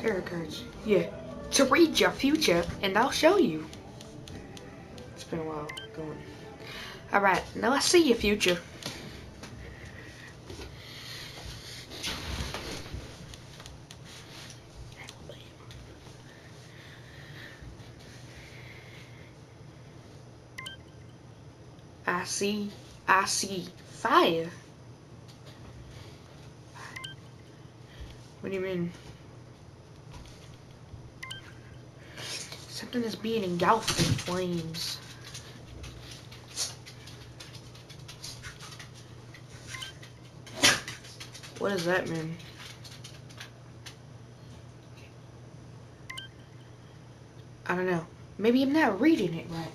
Tarot cards. Yeah. To read your future, and I'll show you. It's been a while. Going. Alright, now I see your future. I see fire. What do you mean? Something is being engulfed in flames. What does that mean? I don't know. Maybe I'm not reading it right.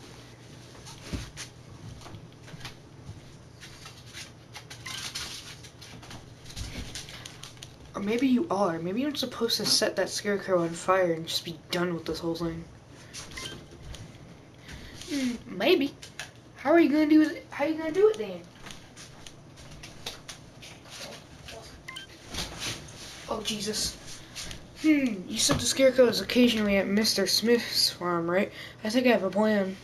Or maybe you are. Maybe you're supposed to set that scarecrow on fire and just be done with this whole thing. Maybe. How are you gonna do it? How are you gonna do it then? Oh Jesus. You said the scarecrow is occasionally at Mr. Smith's farm, right? I think I have a plan.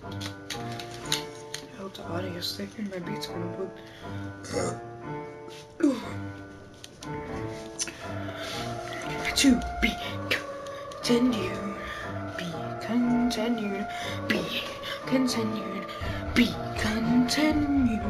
I hope the audio is thick and my beat's gonna put. To be continued, be continued, be continued, be continued.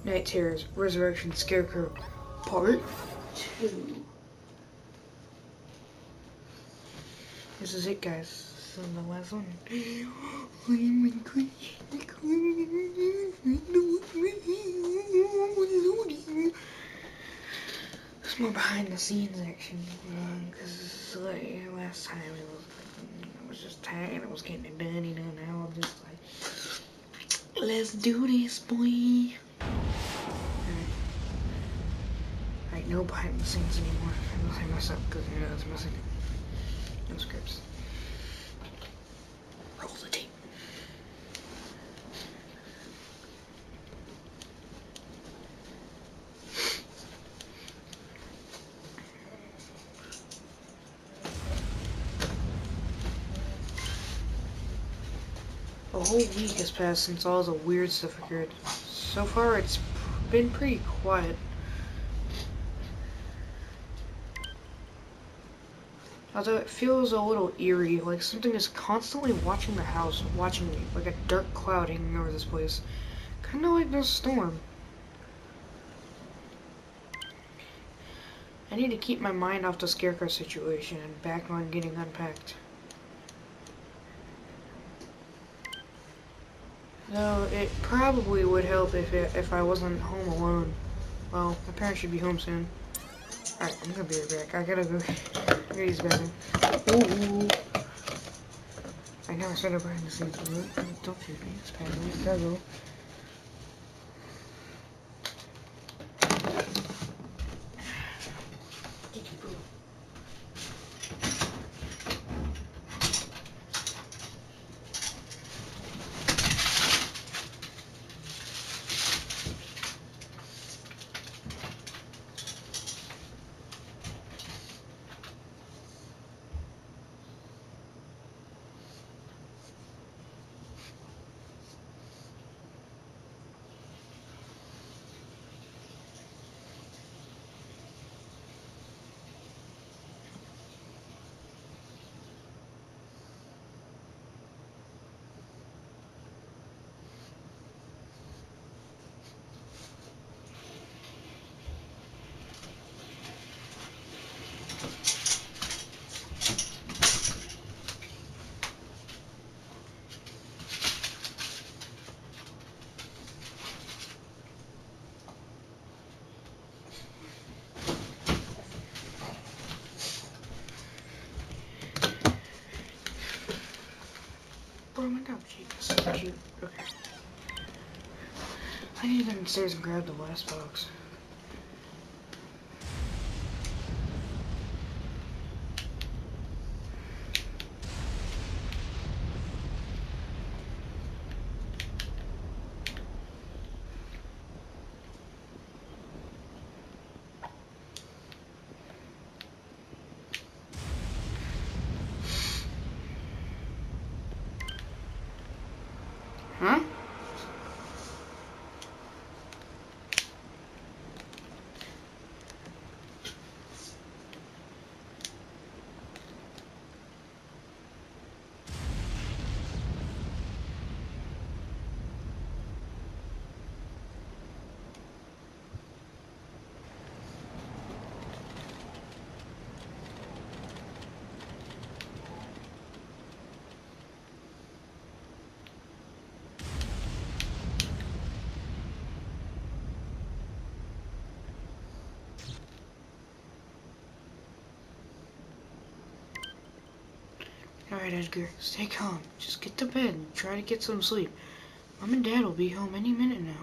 Night Terrors, Resurrection Scarecrow, Part 2. This is it, guys. This is the last one. It's more behind the scenes action, because like last time I was just tired, I was getting it done, you know. Now I'm just like, let's do this, boy. Alright, no behind the scenes anymore. Unless I mess up, because you know it's missing. No scripts. Roll the tape. A whole week has passed since all the weird stuff occurred. So far, it's been pretty quiet. Although it feels a little eerie, like something is constantly watching the house, watching me, like a dark cloud hanging over this place. Kinda like this storm. I need to keep my mind off the scarecrow situation and back on getting unpacked. Though it probably would help if I wasn't home alone. Well, my parents should be home soon. Alright, I'm gonna be right back. I gotta go use the bathroom. Ooh. I know I said it behind the scenes, but don't shoot me. It's bad. I gotta go. Oh my god, Jesus. Okay. I need to go downstairs and grab the last box. Huh? Alright, Edgar, stay calm. Just get to bed and try to get some sleep. Mom and Dad will be home any minute now.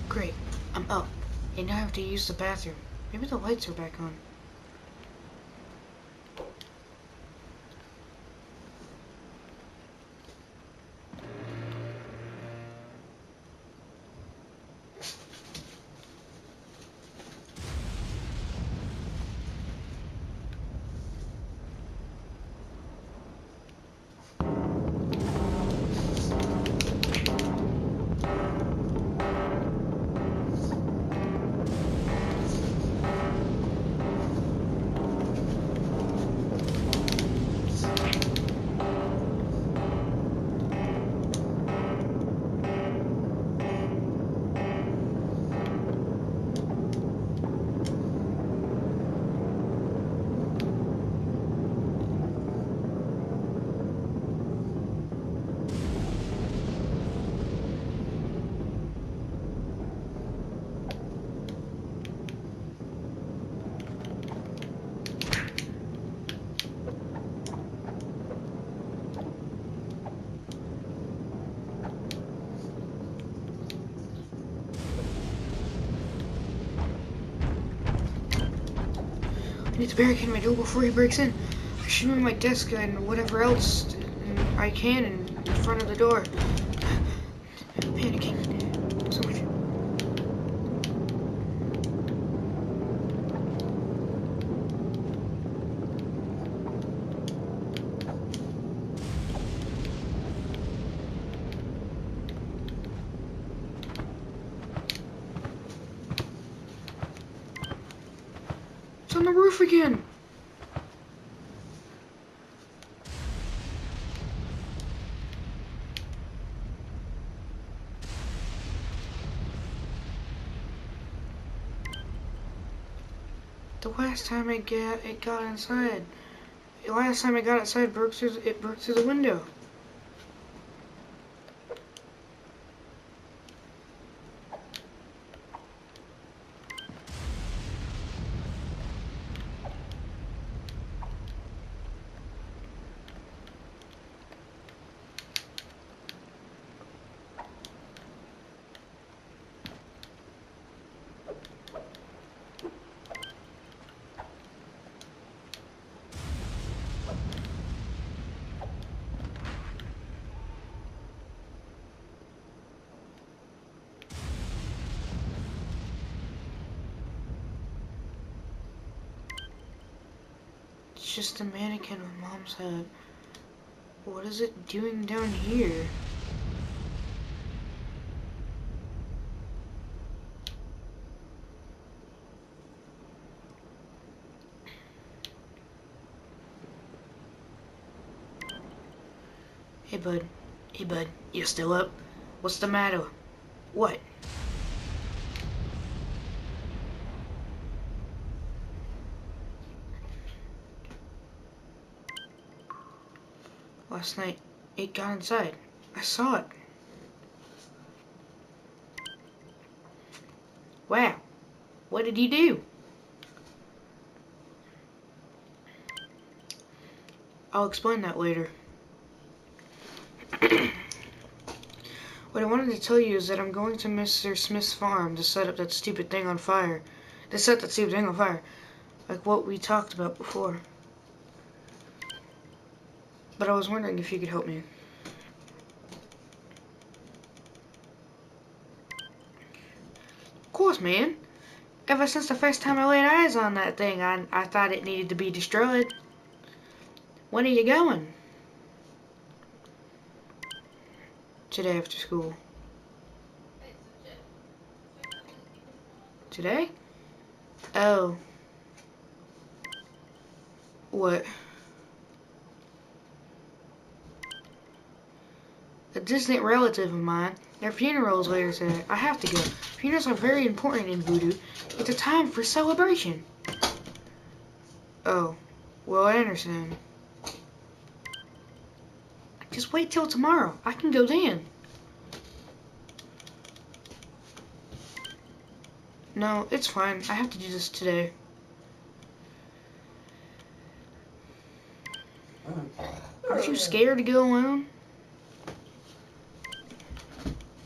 Great, I'm up. And now I have to use the bathroom. Maybe the lights are back on. I need to barricade my door before he breaks in. I should move my desk and whatever else I can in front of the door. Panicking. So much. It's on the roof again. The last time it got inside. The last time it got outside, it broke through the window. It's just a mannequin with Mom's head. What is it doing down here? Hey bud. Hey bud. You still up? What's the matter? What? Last night, it got inside. I saw it. Wow. What did he do? I'll explain that later. What I wanted to tell you is that I'm going to Mr. Smith's farm to set that stupid thing on fire. Like what we talked about before. But I was wondering if you could help me. Of course, man. Ever since the first time I laid eyes on that thing, I thought it needed to be destroyed. When are you going? Today after school. Today? Oh. What? A distant relative of mine. Their funeral is later today. I have to go. Funerals are very important in voodoo. It's a time for celebration. Oh. Well, I understand. Just wait till tomorrow. I can go then. No, it's fine. I have to do this today. Aren't you scared to go alone?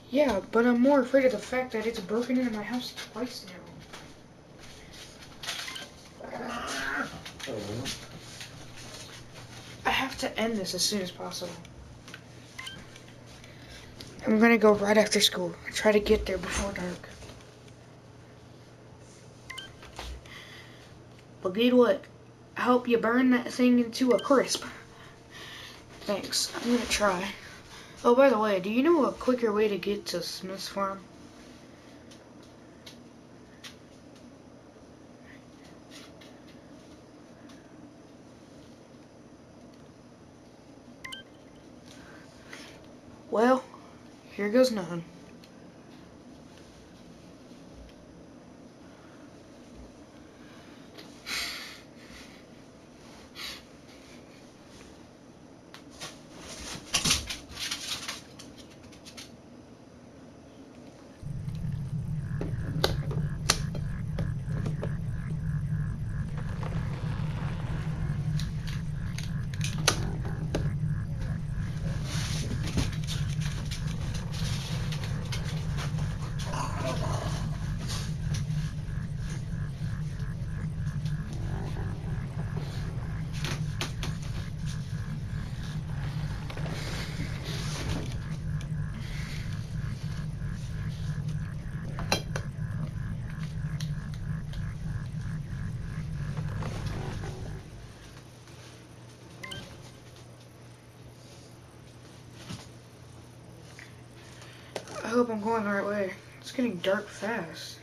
Yeah, but I'm more afraid of the fact that it's broken into my house twice now. I have to end this as soon as possible. I'm gonna go right after school and try to get there before dark. But good luck. I hope you burn that thing into a crisp. Thanks. I'm gonna try. Oh, by the way, do you know a quicker way to get to Smith's farm? Well, here goes nothing. I hope I'm going the right way. It's getting dark fast.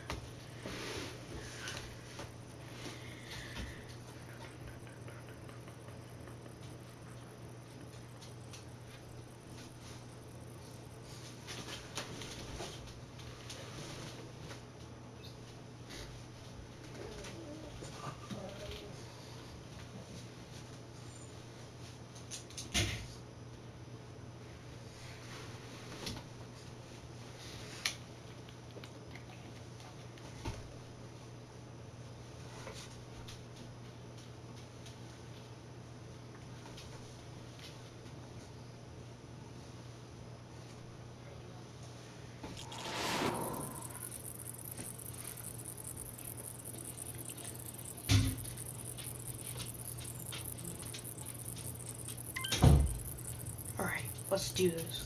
Alright, let's do this.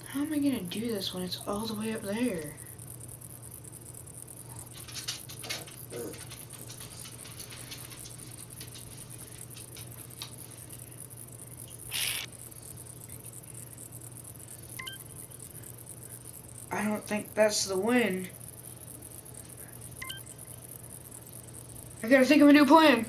How am I gonna do this when it's all the way up there? I don't think that's the win. I gotta think of a new plan.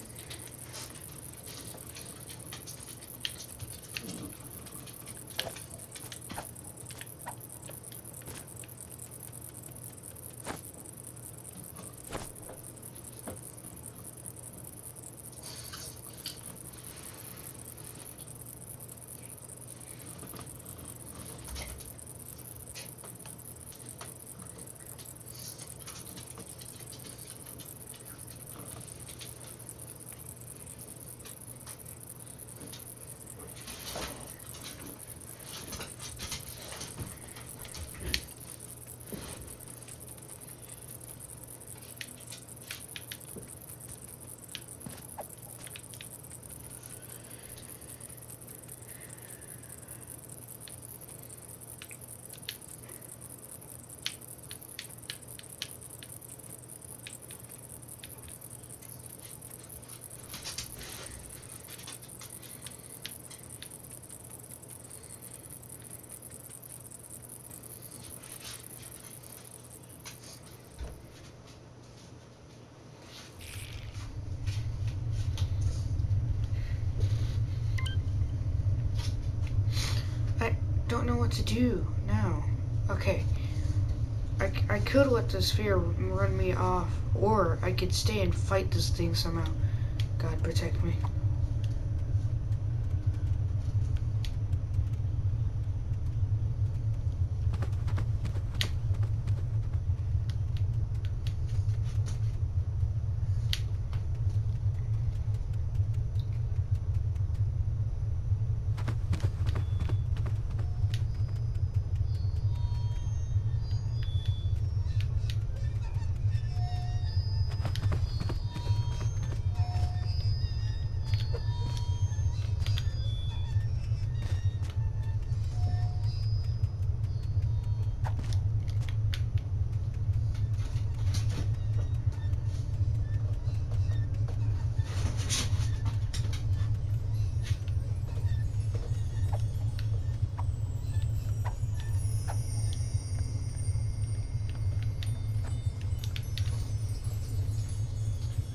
I don't know what to do now. Okay. I could let the sphere run me off, or I could stay and fight this thing somehow. God protect me.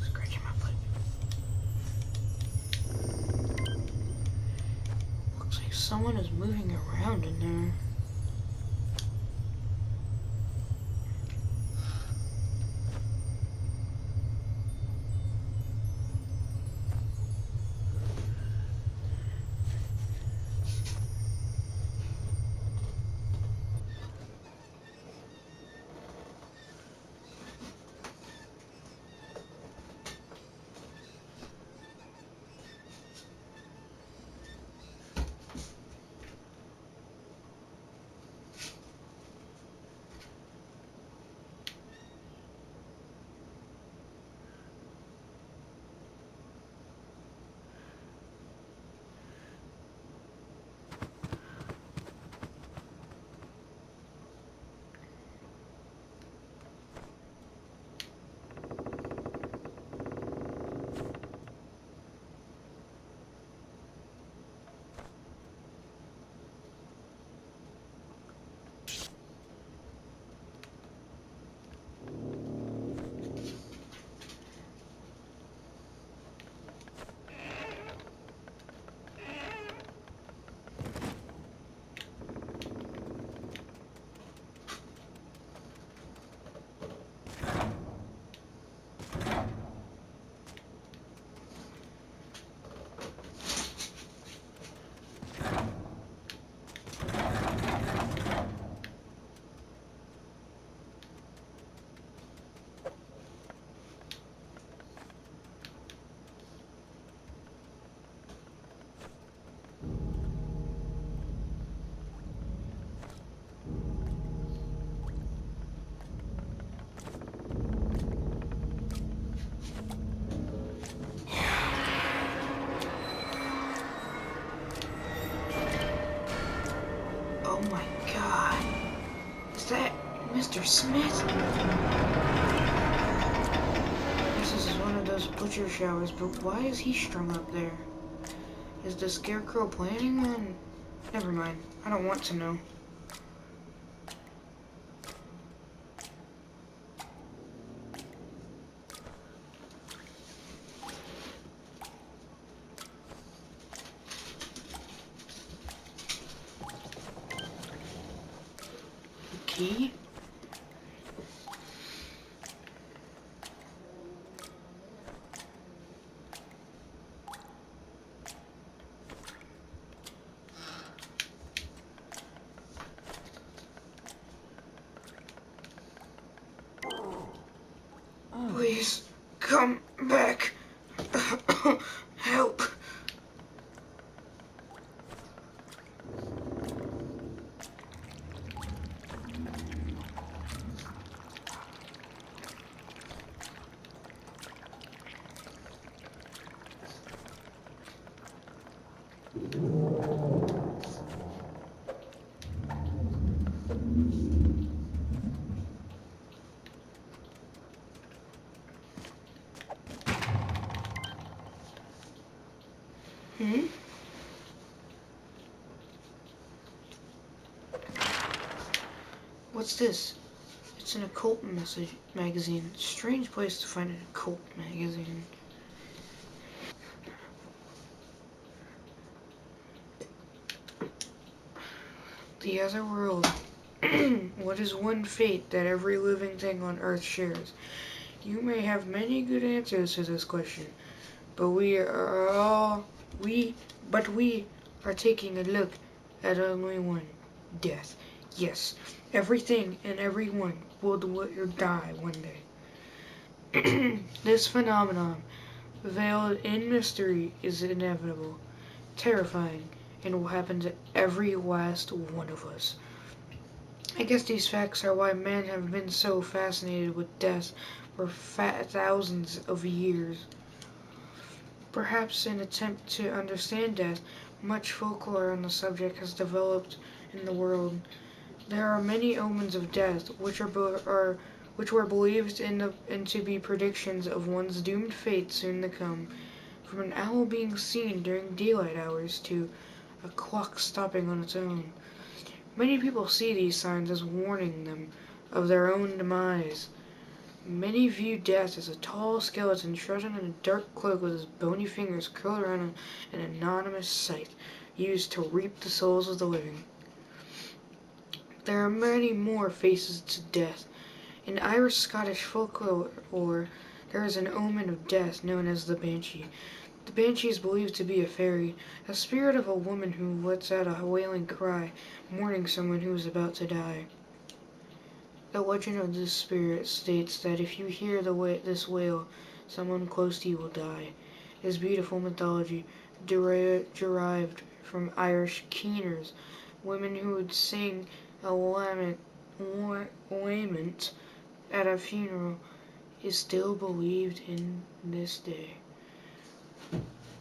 Scratching my foot. Looks like someone is moving around in there. Mr. Smith? This is one of those butcher showers, but why is he strung up there? Is the scarecrow planning on? Never mind. I don't want to know. Key? Please come back. Help. Hmm? What's this? It's an occult magazine. Strange place to find an occult magazine. The other world. What is one fate that every living thing on Earth shares? You may have many good answers to this question, but we are taking a look at only one: death. Yes, everything and everyone will die one day. This phenomenon, veiled in mystery, is inevitable, terrifying, and will happen to every last one of us. I guess these facts are why men have been so fascinated with death for thousands of years. Perhaps in an attempt to understand death, much folklore on the subject has developed in the world. There are many omens of death, which were believed to be predictions of one's doomed fate soon to come, from an owl being seen during daylight hours to a clock stopping on its own. Many people see these signs as warning them of their own demise. Many view death as a tall skeleton shrouded in a dark cloak with his bony fingers curled around an anonymous scythe used to reap the souls of the living. There are many more faces to death. In Irish-Scottish folklore, there is an omen of death known as the Banshee. The Banshee is believed to be a fairy, a spirit of a woman who lets out a wailing cry, mourning someone who is about to die. The legend of this spirit states that if you hear this wail, someone close to you will die. It is beautiful mythology derived from Irish keeners, women who would sing a lament at a funeral, is still believed in this day.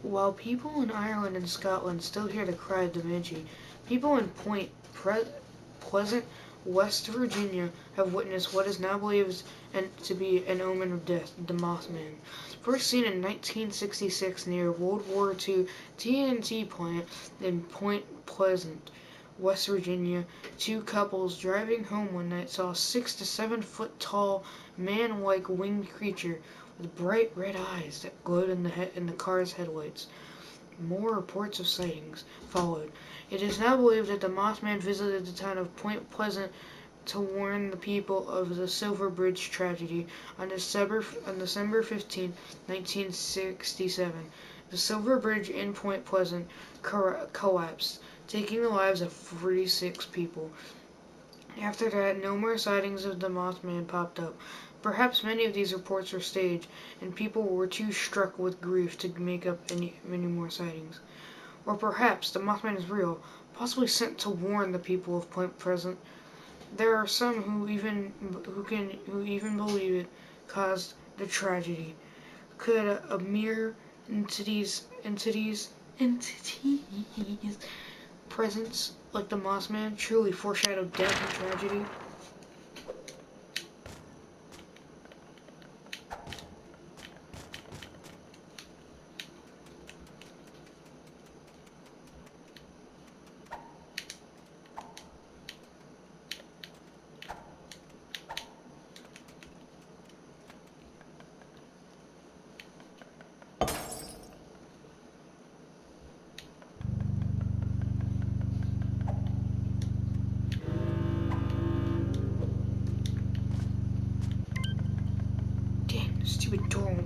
While people in Ireland and Scotland still hear the cry of the Banshee, people in Point Pleasant, West Virginia, have witnessed what is now believed to be an omen of death, the Mothman. First seen in 1966 near a World War II TNT plant in Point Pleasant, West Virginia, two couples driving home one night saw a 6 to 7 foot tall, man-like winged creature with bright red eyes that glowed in the car's headlights. More reports of sightings followed. It is now believed that the Mothman visited the town of Point Pleasant to warn the people of the Silver Bridge tragedy on December 15, 1967. The Silver Bridge in Point Pleasant collapsed, taking the lives of 46 people. After that, no more sightings of the Mothman popped up. Perhaps many of these reports were staged, and people were too struck with grief to make up many more sightings. Or perhaps the Mothman is real, possibly sent to warn the people of Point Pleasant. There are some who even believe it caused the tragedy. Could a mere entities presence like the Mothman truly foreshadow death and tragedy?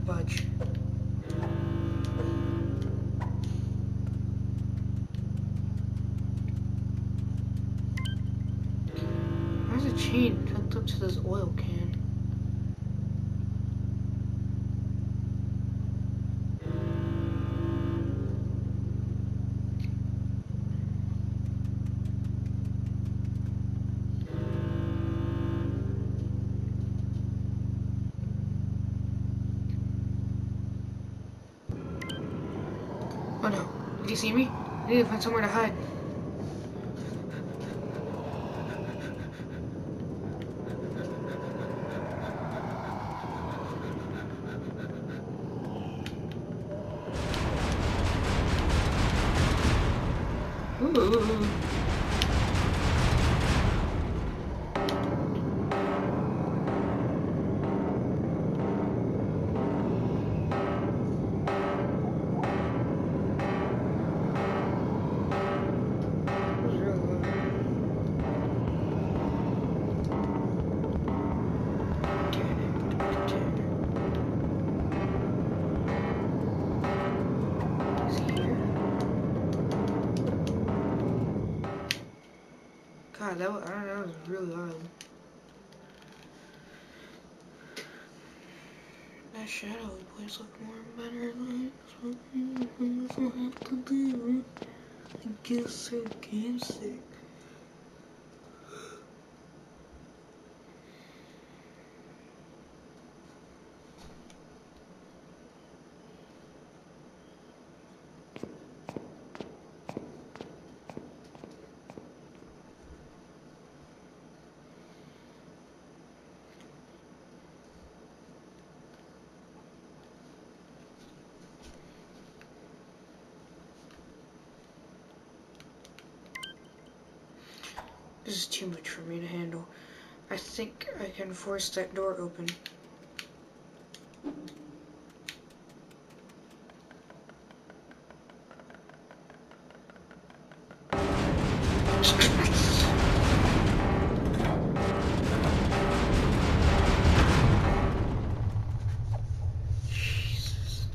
budge. Where's a chain hooked up to this oil can? Oh no, did he see me? I need to find somewhere to hide. Ooh. God, that was, I don't know, that was really loud. That shadow place look more better than something I have to do. I guess I can sick. This is too much for me to handle. I think I can force that door open. Jesus.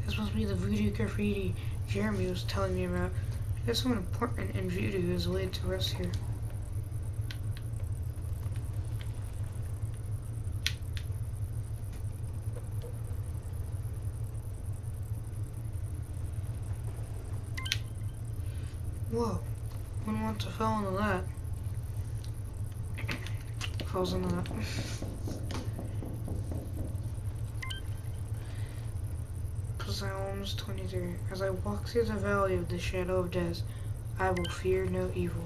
This must be the voodoo graffiti Jeremy was telling me about. I guess someone important in voodoo is laid to rest here. Whoa, wouldn't want to fall into that. Falls into that. Psalms 23. As I walk through the valley of the shadow of death, I will fear no evil.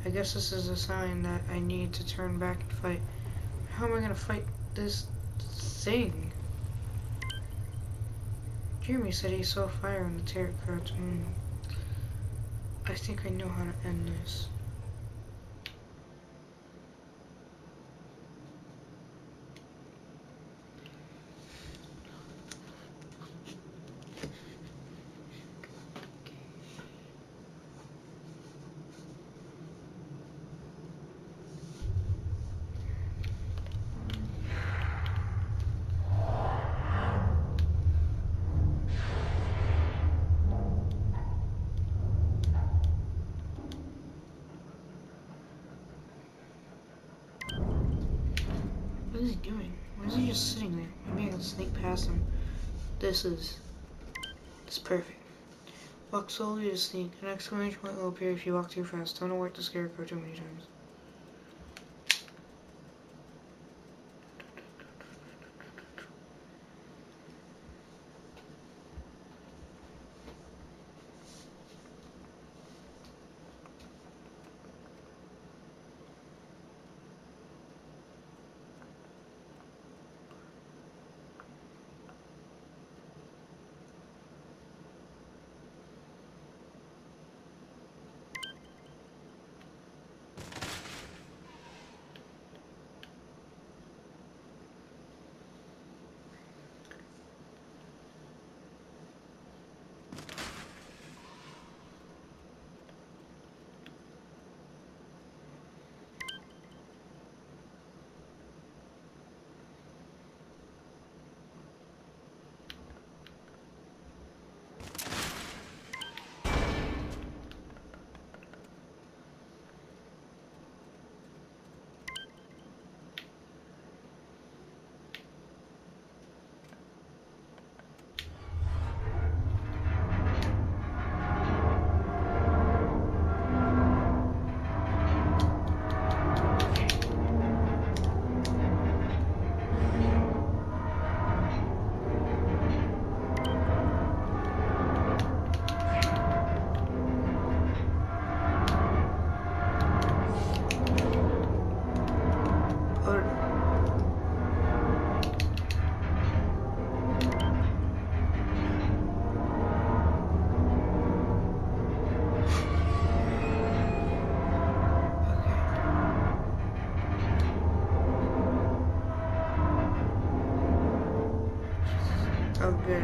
I guess this is a sign that I need to turn back and fight. How am I gonna fight this thing? Jeremy said he saw fire on the scarecrow's moon. I think I know how to end this. What is he doing? Why is he just sitting there? Maybe I can sneak past him. This is perfect. Walk slowly to sneak. An exclamation point will appear if you walk too fast. Don't alert the scarecrow too many times. Oh, good.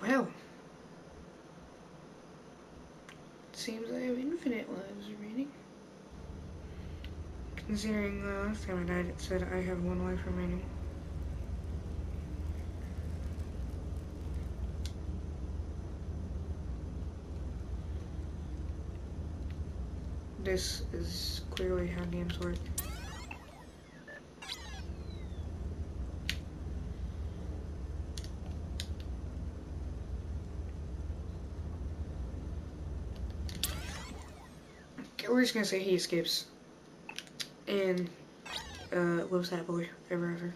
Well, seems I have infinite lives remaining. Considering the last time I died, it said I have 1 life remaining. This is clearly how games work. Okay, we're just gonna say he escapes and lives happily ever after.